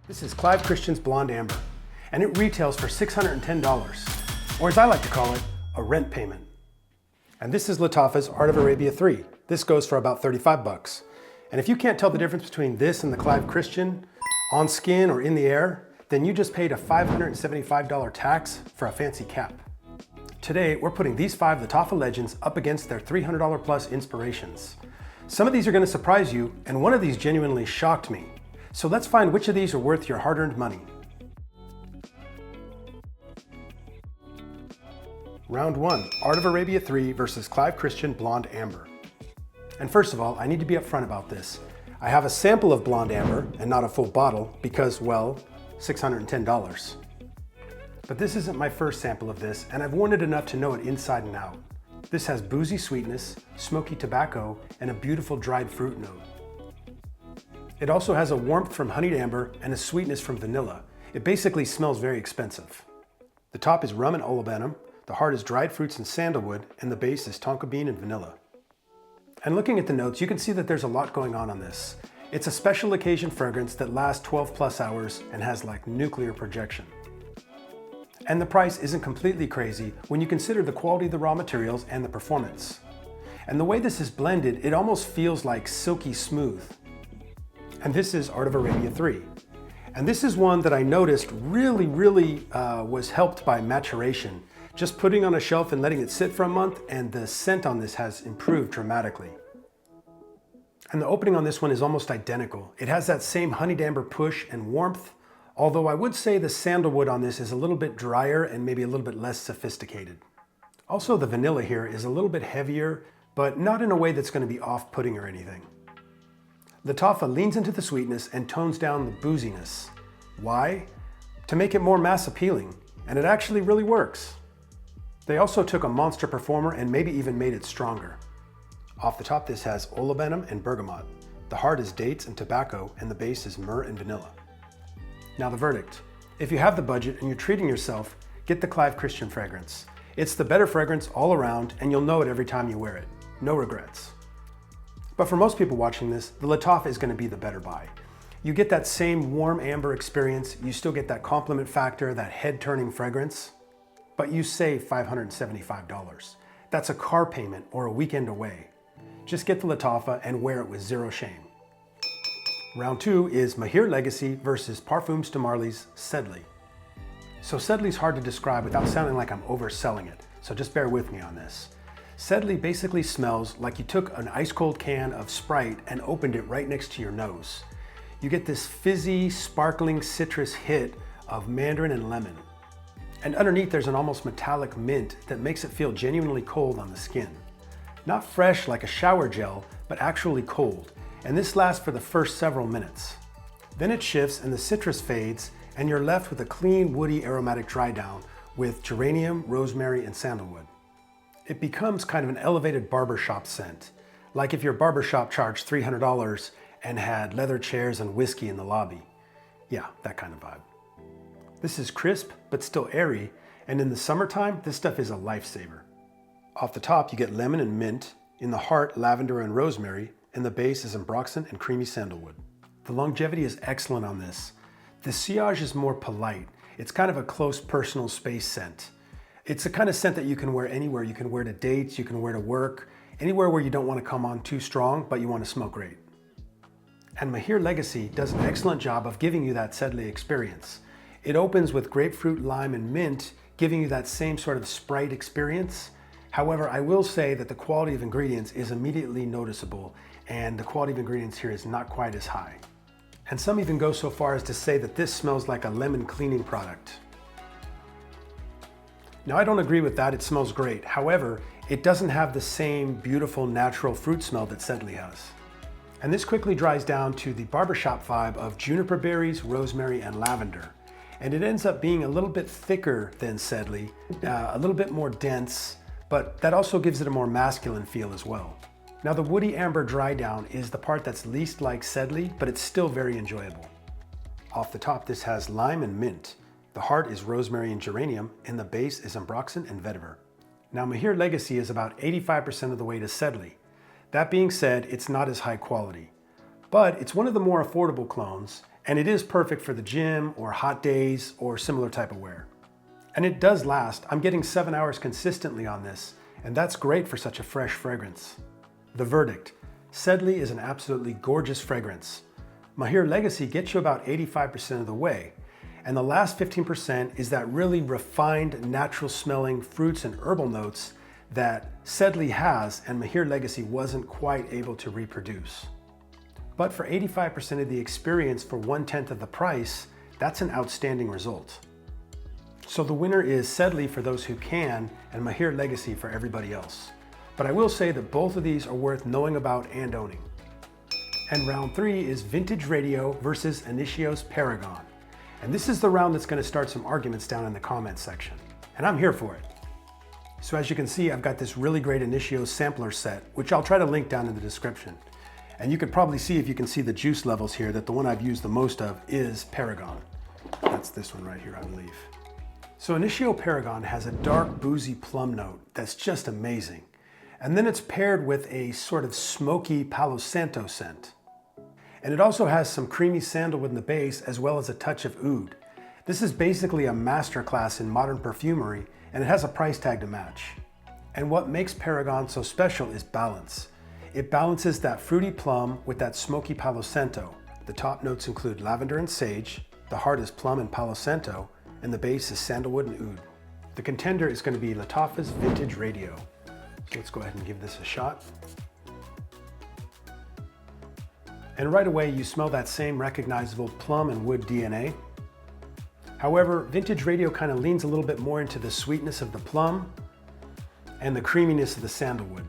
This is Clive Christian's Blonde Amber, and it retails for $610, or as I like to call it, a rent payment. And this is Lattafa's Art of Arabia 3. This goes for about 35 bucks. And if you can't tell the difference between this and the Clive Christian, on skin or in the air, then you just paid a $575 tax for a fancy cap. Today, we're putting these 5 Lattafa legends up against their $300 plus inspirations. Some of these are going to surprise you, and one of these genuinely shocked me. So let's find which of these are worth your hard-earned money. Round 1, Art of Arabia 3 versus Clive Christian Blonde Amber. And first of all, I need to be upfront about this. I have a sample of Blonde Amber and not a full bottle because, well, $610. But this isn't my first sample of this, and I've worn it enough to know it inside and out. This has boozy sweetness, smoky tobacco, and a beautiful dried fruit note. It also has a warmth from honeyed amber and a sweetness from vanilla. It basically smells very expensive. The top is rum and olibanum, the heart is dried fruits and sandalwood, and the base is tonka bean and vanilla. And looking at the notes, you can see that there's a lot going on this. It's a special occasion fragrance that lasts 12 plus hours and has like nuclear projection. And the price isn't completely crazy when you consider the quality of the raw materials and the performance. And the way this is blended, it almost feels like silky smooth. And this is Art of Arabia 3. And this is one that I noticed really was helped by maturation. Just putting on a shelf and letting it sit for a month, and the scent on this has improved dramatically. And the opening on this one is almost identical. It has that same honeyed amber push and warmth, although I would say the sandalwood on this is a little bit drier and maybe a little bit less sophisticated. Also, the vanilla here is a little bit heavier, but not in a way that's going to be off-putting or anything. Lattafa leans into the sweetness and tones down the booziness. Why? To make it more mass appealing, and it actually really works. They also took a monster performer and maybe even made it stronger. Off the top, this has olibanum and bergamot. The heart is dates and tobacco, and the base is myrrh and vanilla. Now the verdict. If you have the budget and you're treating yourself, get the Clive Christian fragrance. It's the better fragrance all around, and you'll know it every time you wear it. No regrets. But for most people watching this, the Lattafa is going to be the better buy. You get that same warm amber experience, you still get that compliment factor, that head-turning fragrance, but you save $575. That's a car payment or a weekend away. Just get the Lattafa and wear it with zero shame. Round 2 is Mahir Legacy versus Parfums de Marly's Sedley. So Sedley's hard to describe without sounding like I'm overselling it, so just bear with me on this. Sedley basically smells like you took an ice cold can of Sprite and opened it right next to your nose. You get this fizzy, sparkling citrus hit of mandarin and lemon. And underneath there's an almost metallic mint that makes it feel genuinely cold on the skin. Not fresh like a shower gel, but actually cold. And this lasts for the first several minutes. Then it shifts and the citrus fades, and you're left with a clean, woody, aromatic dry down with geranium, rosemary, and sandalwood. It becomes kind of an elevated barbershop scent, like if your barbershop charged $300 and had leather chairs and whiskey in the lobby. Yeah, that kind of vibe. This is crisp, but still airy, and in the summertime, this stuff is a lifesaver. Off the top, you get lemon and mint, in the heart, lavender and rosemary, and the base is ambroxan and creamy sandalwood. The longevity is excellent on this. The sillage is more polite. It's kind of a close personal space scent. It's the kind of scent that you can wear anywhere. You can wear to dates, you can wear to work, anywhere where you don't want to come on too strong, but you want to smell great. And Mahir Legacy does an excellent job of giving you that Sedley experience. It opens with grapefruit, lime, and mint, giving you that same sort of Sprite experience. However, I will say that the quality of ingredients is immediately noticeable, and the quality of ingredients here is not quite as high. And some even go so far as to say that this smells like a lemon cleaning product. Now, I don't agree with that. It smells great. However, it doesn't have the same beautiful natural fruit smell that Sedley has. And this quickly dries down to the barbershop vibe of juniper berries, rosemary, and lavender. And it ends up being a little bit thicker than Sedley, a little bit more dense, but that also gives it a more masculine feel as well. Now, the woody amber dry down is the part that's least like Sedley, but it's still very enjoyable. Off the top, this has lime and mint. The heart is rosemary and geranium, and the base is ambroxan and vetiver. Now, Mahir Legacy is about 85% of the way to Sedley. That being said, it's not as high quality, but it's one of the more affordable clones, And it is perfect for the gym or hot days or similar type of wear. And it does last. I'm getting 7 hours consistently on this, and that's great for such a fresh fragrance. The verdict: Sedley is an absolutely gorgeous fragrance. Mahir Legacy gets you about 85% of the way, and the last 15% is that really refined, natural smelling fruits and herbal notes that Sedley has and Mahir Legacy wasn't quite able to reproduce. But for 85% of the experience for 1/10 of the price, that's an outstanding result. So the winner is Sedley for those who can, and Mahir Legacy for everybody else. But I will say that both of these are worth knowing about and owning. And round 3 is Vintage Radio versus Initio's Paragon. And this is the round that's going to start some arguments down in the comments section. And I'm here for it. So as you can see, I've got this really great Initio sampler set, which I'll try to link down in the description. And you could probably see, if you can see the juice levels here, that the one I've used the most of is Paragon. That's this one right here, I believe. So Initio Paragon has a dark, boozy plum note that's just amazing. And then it's paired with a sort of smoky Palo Santo scent. And it also has some creamy sandalwood in the base, as well as a touch of oud. This is basically a masterclass in modern perfumery, and it has a price tag to match. And what makes Paragon so special is balance. It balances that fruity plum with that smoky Palo Santo. The top notes include lavender and sage, the heart is plum and Palo Santo, and the base is sandalwood and oud. The contender is going to be Lattafa's Vintage Radio. So let's go ahead and give this a shot. And right away you smell that same recognizable plum and wood DNA. However, Vintage Radio kind of leans a little bit more into the sweetness of the plum and the creaminess of the sandalwood,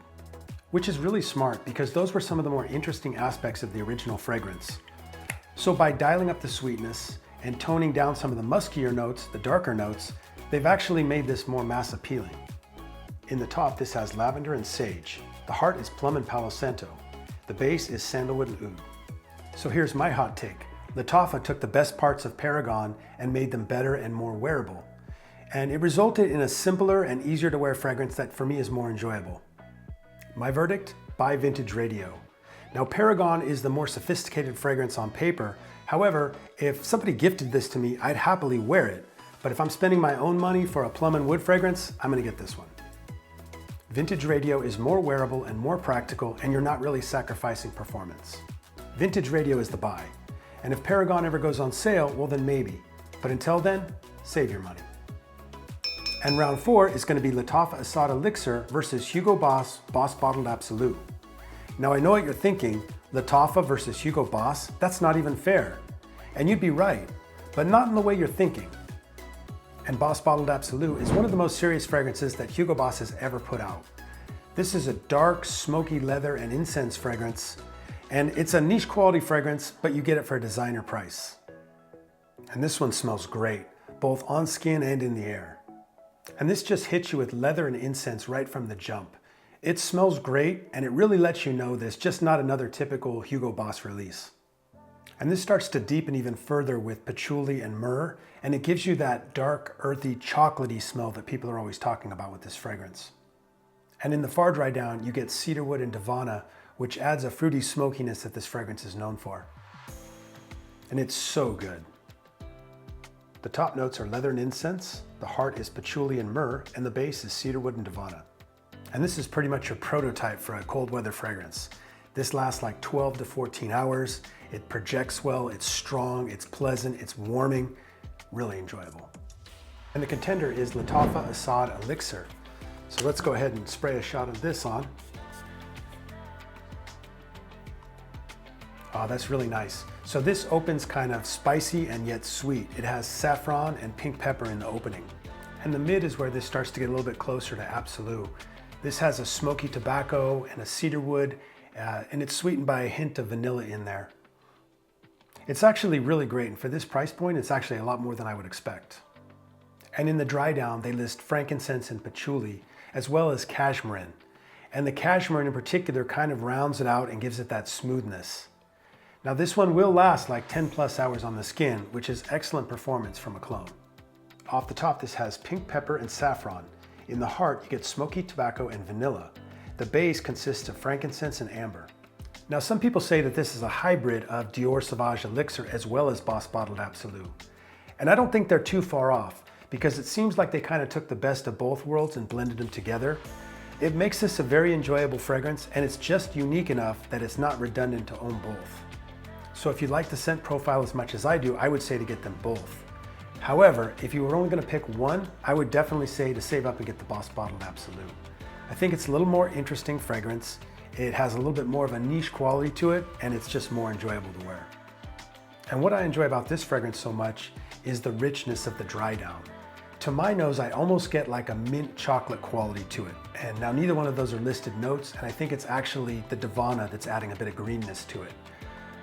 which is really smart because those were some of the more interesting aspects of the original fragrance. So by dialing up the sweetness and toning down some of the muskier notes, the darker notes, they've actually made this more mass appealing. In the top, this has lavender and sage. The heart is plum and Palo Santo. The base is sandalwood and oud. So here's my hot take. Lattafa took the best parts of Paragon and made them better and more wearable. And it resulted in a simpler and easier to wear fragrance that for me is more enjoyable. My verdict: buy Vintage Radio. Now Paragon is the more sophisticated fragrance on paper. However, if somebody gifted this to me, I'd happily wear it. But if I'm spending my own money for a plum and wood fragrance, I'm gonna get this one. Vintage Radio is more wearable and more practical, and you're not really sacrificing performance. Vintage Radio is the buy. And if Paragon ever goes on sale, well then maybe. But until then, save your money. And round 4 is going to be Lattafa Asad Elixir versus Hugo Boss Bottled Absolu. Now I know what you're thinking, Lattafa versus Hugo Boss, that's not even fair. And you'd be right, but not in the way you're thinking. And Boss Bottled Absolu is one of the most serious fragrances that Hugo Boss has ever put out. This is a dark, smoky leather and incense fragrance, and it's a niche quality fragrance, but you get it for a designer price. And this one smells great, both on skin and in the air. And this just hits you with leather and incense right from the jump. It smells great, and it really lets you know this, just not another typical Hugo Boss release. And this starts to deepen even further with patchouli and myrrh, and it gives you that dark, earthy, chocolatey smell that people are always talking about with this fragrance. And in the far dry down, you get cedarwood and davana, which adds a fruity smokiness that this fragrance is known for. And it's so good. The top notes are leather and incense, the heart is patchouli and myrrh, and the base is cedarwood and davana. And this is pretty much your prototype for a cold weather fragrance. This lasts like 12 to 14 hours. It projects well, it's strong, it's pleasant, it's warming, really enjoyable. And the contender is Lattafa Asad Elixir. So let's go ahead and spray a shot of this on. Oh, that's really nice. So this opens kind of spicy and yet sweet. It has saffron and pink pepper in the opening. And the mid is where this starts to get a little bit closer to Absolu. This has a smoky tobacco and a cedarwood, and it's sweetened by a hint of vanilla in there. It's actually really great, and for this price point, it's actually a lot more than I would expect. And in the dry down, they list frankincense and patchouli, as well as cashmere. And the cashmere in particular kind of rounds it out and gives it that smoothness. Now this one will last like 10 plus hours on the skin, which is excellent performance from a clone. Off the top, this has pink pepper and saffron. In the heart, you get smoky tobacco and vanilla. The base consists of frankincense and amber. Now, some people say that this is a hybrid of Dior Sauvage Elixir as well as Boss Bottled Absolu. And I don't think they're too far off, because it seems like they kind of took the best of both worlds and blended them together. It makes this a very enjoyable fragrance, and it's just unique enough that it's not redundant to own both. So if you like the scent profile as much as I do, I would say to get them both. However, if you were only going to pick one, I would definitely say to save up and get the Boss Bottled Absolu. I think it's a little more interesting fragrance. It has a little bit more of a niche quality to it, and it's just more enjoyable to wear. And what I enjoy about this fragrance so much is the richness of the dry down. To my nose, I almost get like a mint chocolate quality to it. And now neither one of those are listed notes, and I think it's actually the Divana that's adding a bit of greenness to it.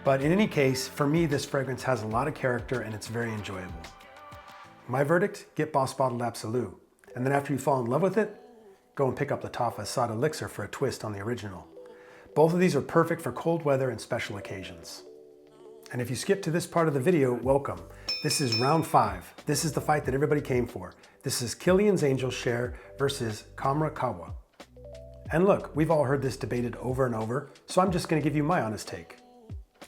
But in any case, for me, this fragrance has a lot of character and it's very enjoyable. My verdict, get Boss Bottled Absolu. And then after you fall in love with it, go and pick up Lattafa Asad Elixir for a twist on the original. Both of these are perfect for cold weather and special occasions. And if you skip to this part of the video, welcome. This is round 5. This is the fight that everybody came for. This is Kilian's Angel Share versus Kamrah Qahwa. And look, we've all heard this debated over and over, so I'm just gonna give you my honest take.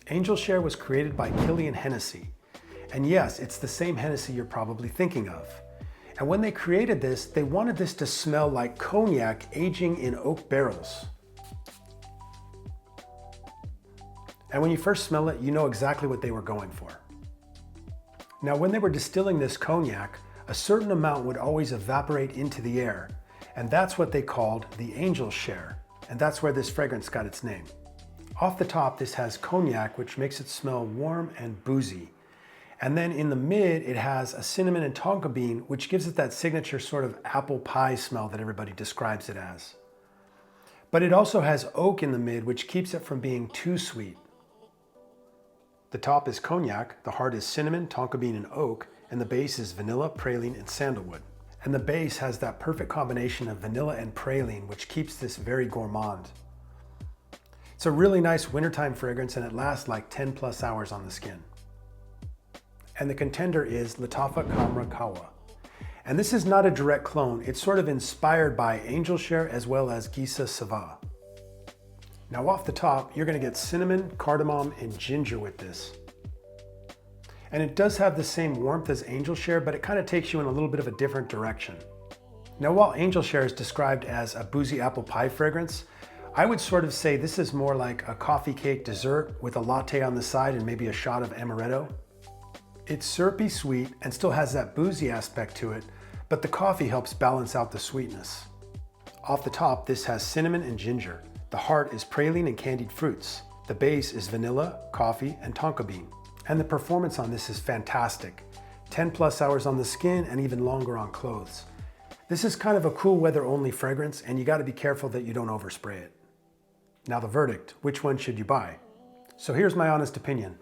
Angel Share was created by Kilian Hennessy. And yes, it's the same Hennessy you're probably thinking of. And when they created this, they wanted this to smell like cognac aging in oak barrels. And when you first smell it, you know exactly what they were going for. Now, when they were distilling this cognac, a certain amount would always evaporate into the air, and that's what they called the Angel Share, and that's where this fragrance got its name. Off the top, this has cognac, which makes it smell warm and boozy. And then in the mid, it has a cinnamon and tonka bean, which gives it that signature sort of apple pie smell that everybody describes it as. But it also has oak in the mid, which keeps it from being too sweet. The top is cognac, the heart is cinnamon, tonka bean, and oak, and the base is vanilla, praline, and sandalwood. And the base has that perfect combination of vanilla and praline, which keeps this very gourmand. It's a really nice wintertime fragrance, and it lasts like 10 plus hours on the skin. And the contender is Lattafa Kamrah Qahwa. And this is not a direct clone, it's sort of inspired by Angel Share as well as Gisa Sava. Now off the top, you're gonna get cinnamon, cardamom, and ginger with this. And it does have the same warmth as Angel Share, but it kind of takes you in a little bit of a different direction. Now while Angel Share is described as a boozy apple pie fragrance, I would sort of say this is more like a coffee cake dessert with a latte on the side and maybe a shot of amaretto. It's syrupy sweet and still has that boozy aspect to it, but the coffee helps balance out the sweetness. Off the top, this has cinnamon and ginger. The heart is praline and candied fruits. The base is vanilla, coffee, and tonka bean. And the performance on this is fantastic. 10 plus hours on the skin and even longer on clothes. This is kind of a cool weather only fragrance, and you gotta be careful that you don't overspray it. Now the verdict, which one should you buy? So here's my honest opinion.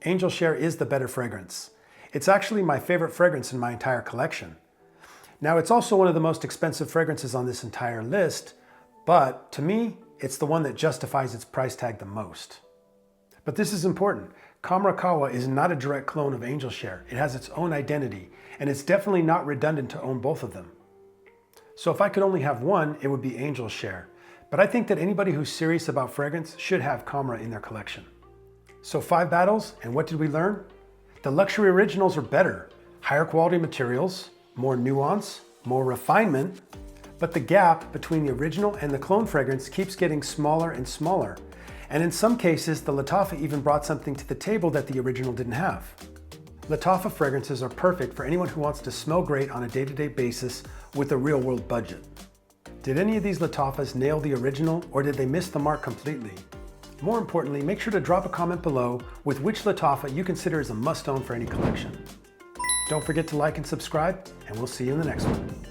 Angel Share is the better fragrance. It's actually my favorite fragrance in my entire collection. Now it's also one of the most expensive fragrances on this entire list, but to me, it's the one that justifies its price tag the most. But this is important. Kamrah Qahwa is not a direct clone of Angel Share. It has its own identity, and it's definitely not redundant to own both of them. So if I could only have one, it would be Angel Share. But I think that anybody who's serious about fragrance should have Kamrah in their collection. So 5 battles, and what did we learn? The luxury originals are better. Higher quality materials, more nuance, more refinement, but the gap between the original and the clone fragrance keeps getting smaller and smaller. And in some cases, the Lattafa even brought something to the table that the original didn't have. Lattafa fragrances are perfect for anyone who wants to smell great on a day-to-day basis with a real-world budget. Did any of these Lattafas nail the original, or did they miss the mark completely? More importantly, make sure to drop a comment below with which Lattafa you consider as a must-own for any collection. Don't forget to like and subscribe, and we'll see you in the next one.